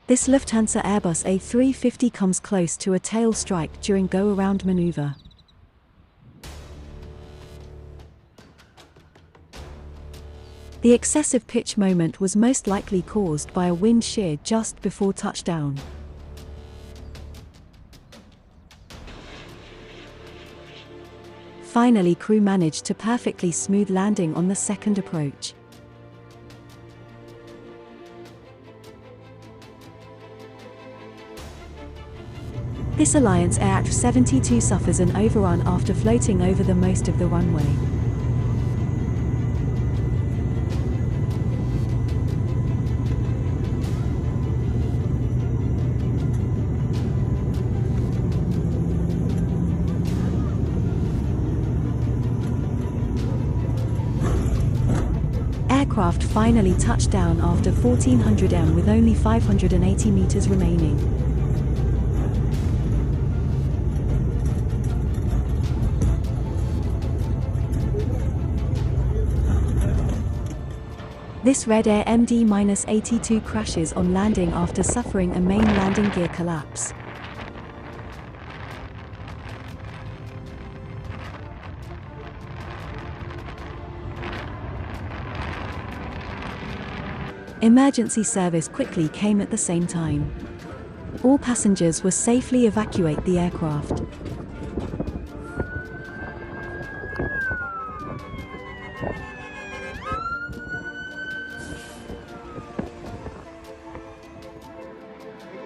This Lufthansa Airbus A350 comes close to a tail strike during go-around maneuver. The excessive pitch moment was most likely caused by a wind shear just before touchdown. Finally, crew managed to perfectly smooth landing on the second approach. This Alliance Air 72 suffers an overrun after floating over the most of the runway. Aircraft finally touched down after 1400 m with only 580 meters remaining. This Red Air MD-82 crashes on landing after suffering a main landing gear collapse. Emergency service quickly came at the same time. All passengers were safely evacuated the aircraft.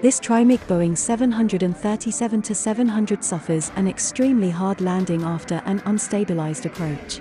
This Trimig Boeing 737-700 suffers an extremely hard landing after an unstabilized approach.